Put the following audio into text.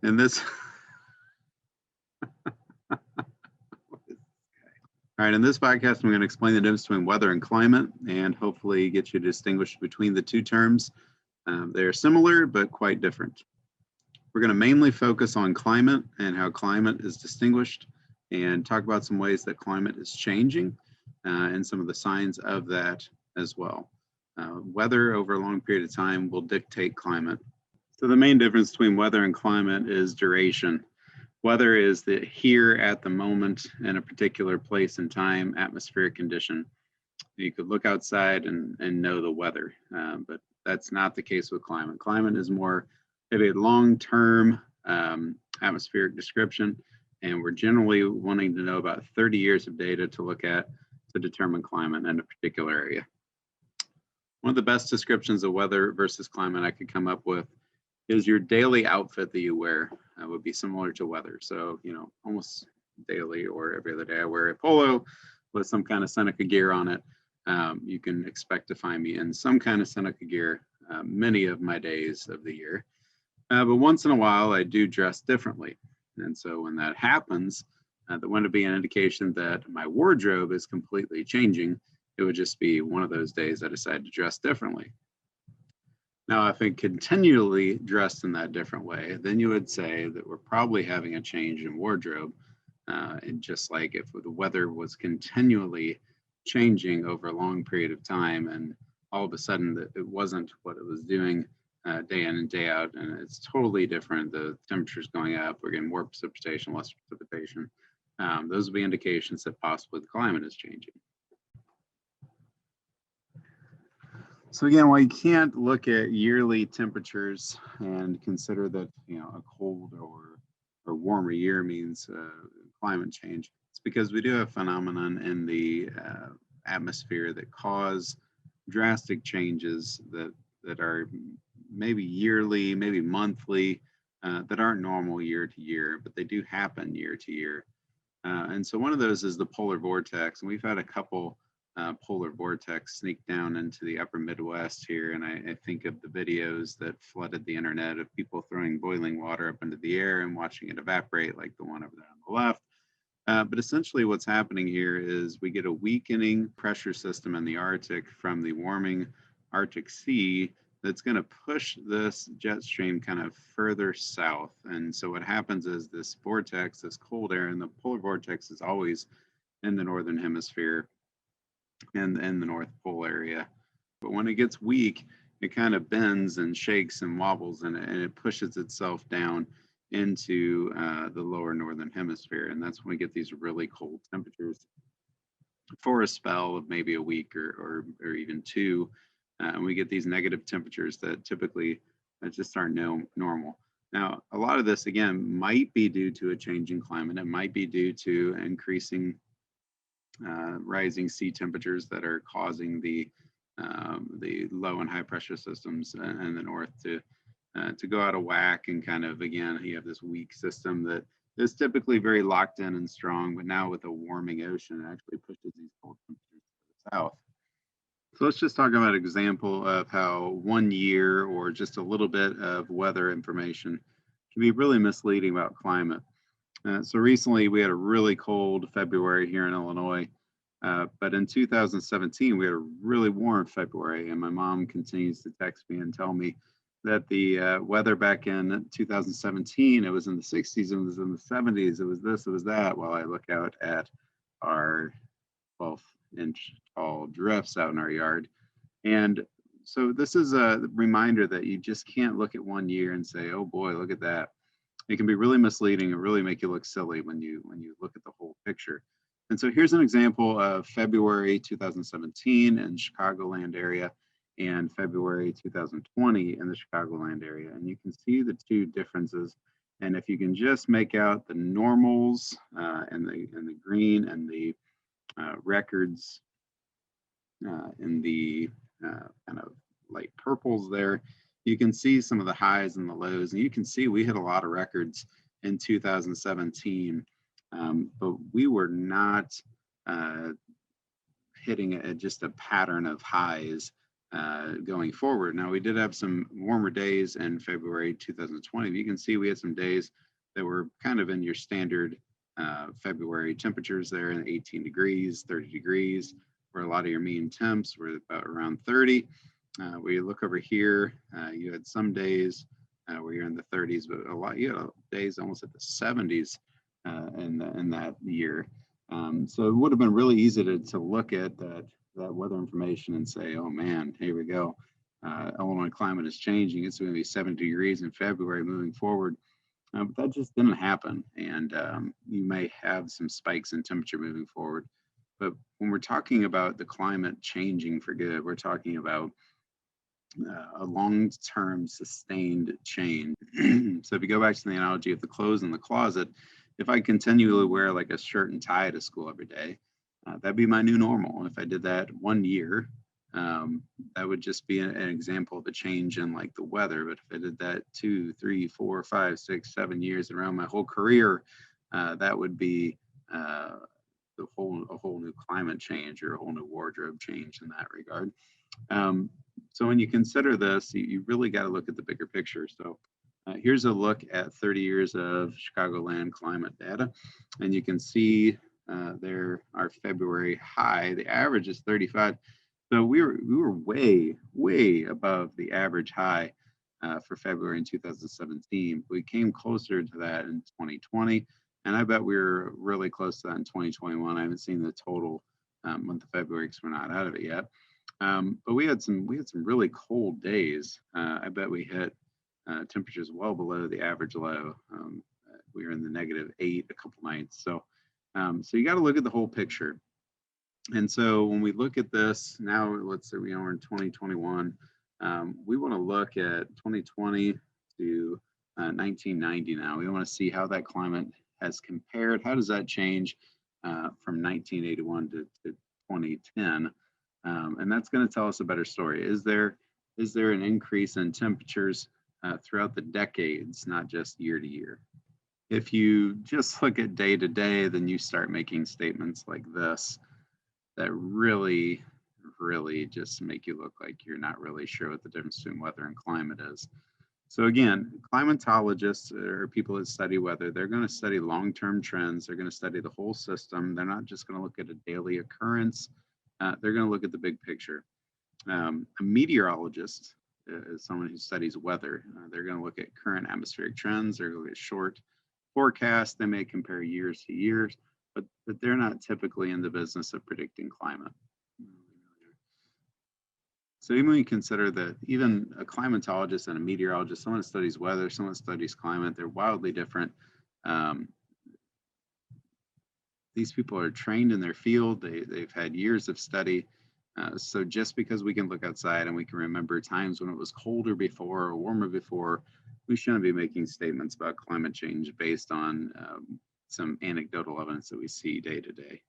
In this, all right, in this podcast, I'm going to explain the difference between weather and climate and hopefully get you to distinguish between the two terms. They are similar, but quite different. We're going to mainly focus on climate and how climate is distinguished and talk about some ways that climate is changing and some of the signs of that as well. Weather over a long period of time will dictate climate. So the main difference between weather and climate is duration. Weather is the here at the moment in a particular place and time atmospheric condition. You could look outside and know the weather, but that's not the case with climate. Climate is more maybe a long-term atmospheric description, and we're generally wanting to know about 30 years of data to look at to determine climate in a particular area. One of the best descriptions of weather versus climate I could come up with is your daily outfit that you wear would be similar to weather. So, almost daily or every other day I wear a polo with some kind of Seneca gear on it. You can expect to find me in some kind of Seneca gear many of my days of the year. But once in a while, I do dress differently. And so when that happens, that wouldn't be an indication that my wardrobe is completely changing. It would just be one of those days I decide to dress differently. Now, if it continually dressed in that different way, then you would say that we're probably having a change in wardrobe. And just like if the weather was continually changing over a long period of time and all of a sudden that it wasn't what it was doing day in and day out, and it's totally different. The temperature's going up, we're getting more precipitation, less precipitation. Those would be indications that possibly the climate is changing. So again, while you can't look at yearly temperatures and consider that a cold or warmer year means climate change, it's because we do have phenomenon in the atmosphere that cause drastic changes that are maybe yearly, maybe monthly, that aren't normal year to year, but they do happen year to year. And so one of those is the polar vortex, and we've had a couple polar vortex sneak down into the upper Midwest here. And I think of the videos that flooded the internet of people throwing boiling water up into the air and watching it evaporate, like the one over there on the left. But essentially what's happening here is we get a weakening pressure system in the Arctic from the warming Arctic Sea that's going to push this jet stream kind of further south. And so what happens is this vortex, this cold air, and the polar vortex is always in the northern hemisphere and in the North Pole area. But when it gets weak, it kind of bends and shakes and wobbles, and it pushes itself down into the lower northern hemisphere. And that's when we get these really cold temperatures for a spell of maybe a week or even two. And we get these negative temperatures that typically just aren't normal. Now, a lot of this, again, might be due to a change in climate. It might be due to increasing rising sea temperatures that are causing the low and high pressure systems in the north to go out of whack, and kind of, again, you have this weak system that is typically very locked in and strong, but now with a warming ocean, it actually pushes these cold temperatures to the south. So let's just talk about an example of how 1 year or just a little bit of weather information can be really misleading about climate. So recently we had a really cold February here in Illinois, but in 2017 we had a really warm February, and my mom continues to text me and tell me that the weather back in 2017, it was in the 60s, it was in the 70s, it was this, it was that, while I look out at our 12-inch tall drifts out in our yard. And so this is a reminder that you just can't look at 1 year and say, oh boy, look at that. It can be really misleading and really make you look silly when you look at the whole picture. And so here's an example of February 2017 in Chicagoland area and February 2020 in the Chicagoland area. And you can see the two differences. And if you can just make out the normals in the green and the records in the kind of light purples there, you can see some of the highs and the lows, and you can see we hit a lot of records in 2017, but we were not hitting just a pattern of highs going forward. Now, we did have some warmer days in February 2020. You can see we had some days that were kind of in your standard February temperatures there in 18 degrees, 30 degrees, where a lot of your mean temps were about around 30. We look over here, you had some days where you're in the 30s, but a lot, you know, days almost at the 70s in that year. So it would have been really easy to look at that weather information and say, oh man, here we go. Illinois climate is changing. It's going to be 70 degrees in February moving forward. But that just didn't happen. And you may have some spikes in temperature moving forward. But when we're talking about the climate changing for good, we're talking about a long-term sustained change. So if you go back to the analogy of the clothes in the closet, if I continually wear like a shirt and tie to school every day, that'd be my new normal. If I did that 1 year, that would just be an example of a change in like the weather. But if I did that 2, 3, 4, 5, 6, 7 years around my whole career, that would be a whole new climate change or a whole new wardrobe change in that regard. So when you consider this, you really got to look at the bigger picture. So here's a look at 30 years of Chicagoland climate data. And you can see there our February high, the average is 35. So we were way above the average high for February in 2017. We came closer to that in 2020. And I bet we were really close to that in 2021. I haven't seen the total month of February because we're not out of it yet. But we had some really cold days. I bet we hit temperatures well below the average low. We were in the -8 a couple nights. So you got to look at the whole picture. And so when we look at this now, let's say we are in 2021. We want to look at 2020 to 1990 now. We want to see how that climate has compared. How does that change from 1981 to 2010? And that's going to tell us a better story. Is there an increase in temperatures throughout the decades, not just year to year? If you just look at day to day, then you start making statements like this that really just make you look like you're not really sure what the difference between weather and climate is. So again, climatologists or people that study weather, they're going to study long-term trends. They're going to study the whole system. They're not just going to look at a daily occurrence. They're going to look at the big picture. A meteorologist is someone who studies weather. They're going to look at current atmospheric trends. They're going to look at short forecasts. They may compare years to years, but they're not typically in the business of predicting climate. So even when you consider that even a climatologist and a meteorologist, someone that studies weather, someone that studies climate, they're wildly different. These people are trained in their field. They've had years of study. So just because we can look outside and we can remember times when it was colder before or warmer before, we shouldn't be making statements about climate change based on some anecdotal evidence that we see day to day.